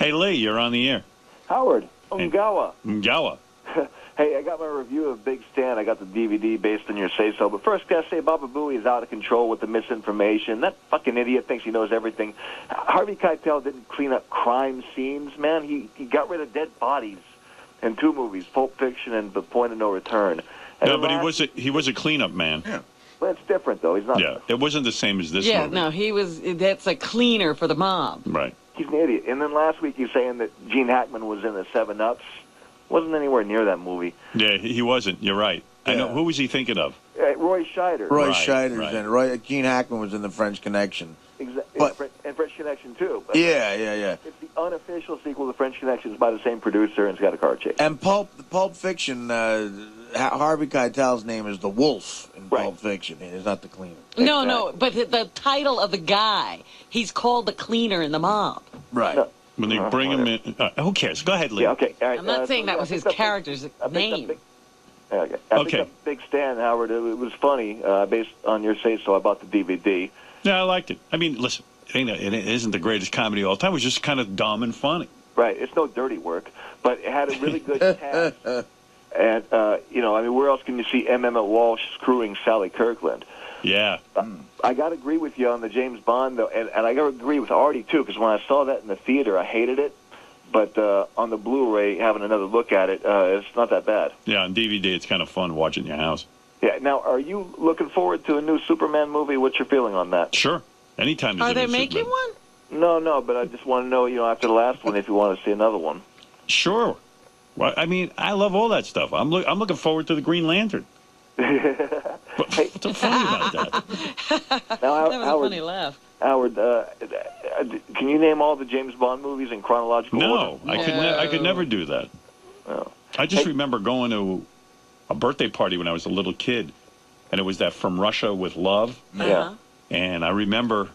Hey, Lee, you're on the air. Howard, Ungawa. Ngawa. Hey, I got my review of Big Stan. I got the DVD based on your say-so. But first, gotta say, Baba Booey is out of control with the misinformation. That fucking idiot thinks he knows everything. Harvey Keitel didn't clean up crime scenes, man. He got rid of dead bodies in 2 movies, Pulp Fiction and The Point of No Return. And No, but he was a cleanup man. Yeah. Well, it's different, though. He's not. Yeah, it wasn't the same as this movie. Yeah, no, that's a cleaner for the mob. Right. He's an idiot. And then last week he's saying that Gene Hackman was in the 7-Ups. Wasn't anywhere near that movie. Yeah, he wasn't. You're right. Yeah. I know. Who was he thinking of? Roy Scheider. Roy Scheider's in it. Gene Hackman was in The French Connection. And French Connection, too. But Yeah. it's the unofficial sequel to French Connection. It's by the same producer, and it's got a car chase. And Pulp Fiction, Harvey Keitel's name is the Wolf in Pulp Fiction. It's not the cleaner. No, but the title of the guy, he's called the cleaner in the mob. Right. No. When they bring him in, who cares? Go ahead, Lee. Yeah, okay. All right. I'm not saying that was his character's name. Okay. I picked up Big Stan, Howard. It was funny. Based on your say-so, I bought the DVD. Yeah, I liked it. I mean, listen, it isn't the greatest comedy of all time. It was just kind of dumb and funny. Right. It's no dirty work, but it had a really good cast. And, where else can you see Emmett Walsh screwing Sally Kirkland? Yeah. I got to agree with you on the James Bond, though, and I got to agree with Artie, too, because when I saw that in the theater, I hated it. But on the Blu-ray, having another look at it, it's not that bad. Yeah, on DVD, it's kind of fun watching in your house. Yeah. Now, are you looking forward to a new Superman movie? What's your feeling on that? Sure. Anytime there's Are a they new making Superman. one? No, but I just want to know, after the last one, if you want to see another one. Sure. Well, I mean, I love all that stuff. I'm looking forward to the Green Lantern. What's so funny about that? Now, That was a funny laugh. Howard, can you name all the James Bond movies in chronological order? No, I could never do that. No. I just remember going to a birthday party when I was a little kid, and it was that From Russia with Love. Yeah. And I remember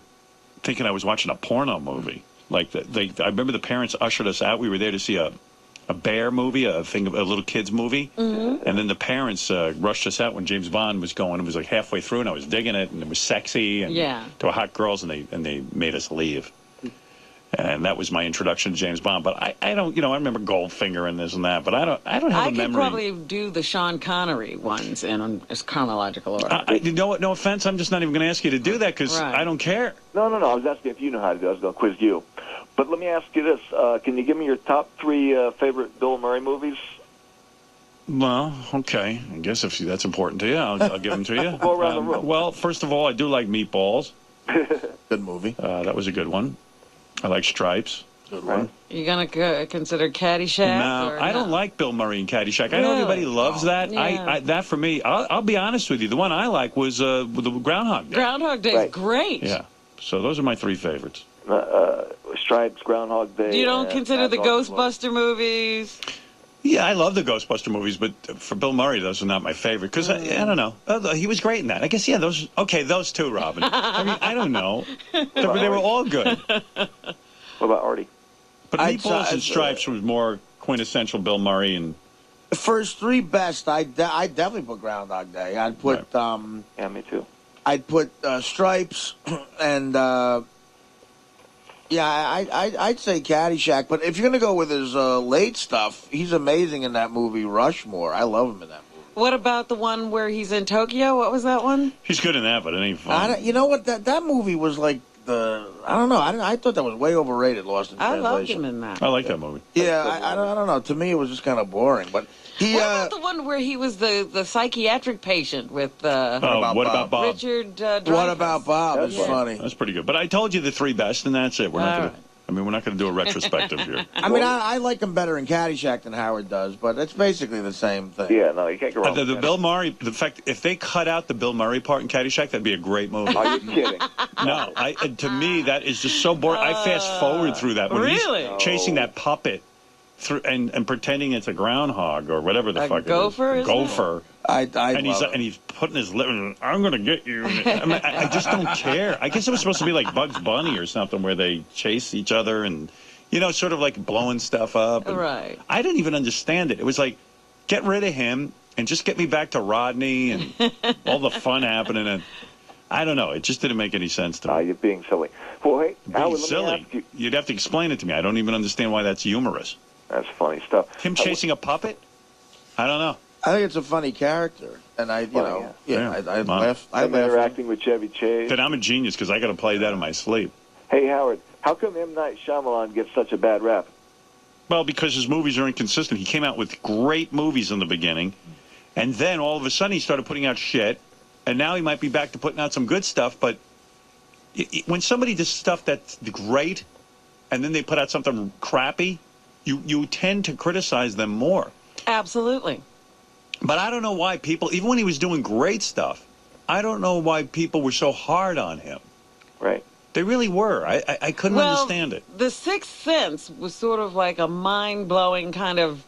thinking I was watching a porno movie. Like, I remember the parents ushered us out. We were there to see a bear movie, a little kid's movie. Mm-hmm. And then the parents rushed us out when James Bond was going. It was like halfway through, and I was digging it, and it was sexy. And there were hot girls, and they made us leave. And that was my introduction to James Bond. But I don't, I remember Goldfinger and this and that, but I don't have a memory. I could probably do the Sean Connery ones in chronological order. You know what? No offense. I'm just not even going to ask you to do that because I don't care. No. I was asking if you know how to do it. I was going to quiz you. But let me ask you this. Can you give me your top 3 favorite Bill Murray movies? Well, okay. I guess if that's important to you, I'll give them to you. Go around the room. Well, first of all, I do like Meatballs. Good movie. That was a good one. I like Stripes. Good one. You going to consider Caddyshack? No, I don't like Bill Murray in Caddyshack. I know everybody loves that. Yeah. That for me, I'll be honest with you. The one I like was the Groundhog Day. Groundhog Day is great. Yeah. So those are my 3 favorites. Stripes, Groundhog Day. You don't consider the Ghostbuster movies? Yeah, I love the Ghostbuster movies, but for Bill Murray, those are not my favorite because I don't know. He was great in that. I guess those. Okay, those 2, Robin. I mean, I don't know. They were all good. What about Artie? But Meatballs and Stripes was more quintessential Bill Murray and. The first 3 best, I definitely put Groundhog Day. I'd put yeah, me too. I'd put Stripes and I'd say Caddyshack. But if you're gonna go with his late stuff, he's amazing in that movie Rushmore. I love him in that movie. What about the one where he's in Tokyo? What was that one? He's good in that, but it ain't fun. You know what? That movie was like I don't know. I thought that was way overrated. Lost in Translation. I loved him in that. I like that movie. Yeah, I don't know. To me, it was just kind of boring. But what about the one where he was the psychiatric patient with What About Bob? Richard Dreyfuss? What About Bob? It's funny. That's pretty good. But I told you the 3 best, and that's it. We're not going to do a retrospective here. I mean, I like him better in Caddyshack than Howard does, but it's basically the same thing. Yeah, no, you can't go wrong. The Bill Murray, the fact, if they cut out the Bill Murray part in Caddyshack, that'd be a great movie. Are you kidding? No, to me, that is just so boring. I fast forward through that. When he's chasing that puppet through and pretending it's a groundhog or whatever the fuck gopher, it is. Gopher. And he's putting his lip. I'm gonna get you. I just don't care. I guess it was supposed to be like Bugs Bunny or something, where they chase each other and sort of like blowing stuff up. Right. I didn't even understand it. It was like, get rid of him and just get me back to Rodney and all the fun happening. And I don't know. It just didn't make any sense to me. You're being silly. Well, hey, Howard, let me Silly. ask you. You'd have to explain it to me. I don't even understand why that's humorous. That's funny stuff. Him chasing a puppet? I don't know. I think it's a funny character, and I laugh. I Him laugh. interacting with Chevy Chase. Then I'm a genius because I got to play that in my sleep. Hey, Howard, how come M. Night Shyamalan gets such a bad rap? Well, because his movies are inconsistent. He came out with great movies in the beginning, and then all of a sudden he started putting out shit, and now he might be back to putting out some good stuff, but when somebody does stuff that's great, and then they put out something crappy, you tend to criticize them more. Absolutely. But I don't know why people, even when he was doing great stuff, I don't know why people were so hard on him. Right. They really were. I couldn't understand it. The Sixth Sense was sort of like a mind-blowing kind of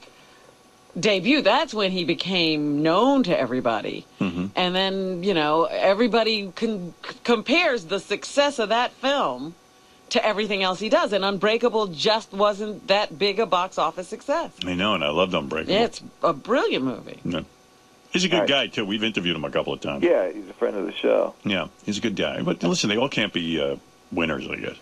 debut. That's when he became known to everybody. Mm-hmm. And then, you know, everybody compares the success of that film to everything else he does. And Unbreakable just wasn't that big a box office success. I know, and I loved Unbreakable. Yeah, it's a brilliant movie. Yeah. He's a good guy, too. We've interviewed him a couple of times. Yeah, he's a friend of the show. Yeah, he's a good guy. But listen, they all can't be winners, I guess.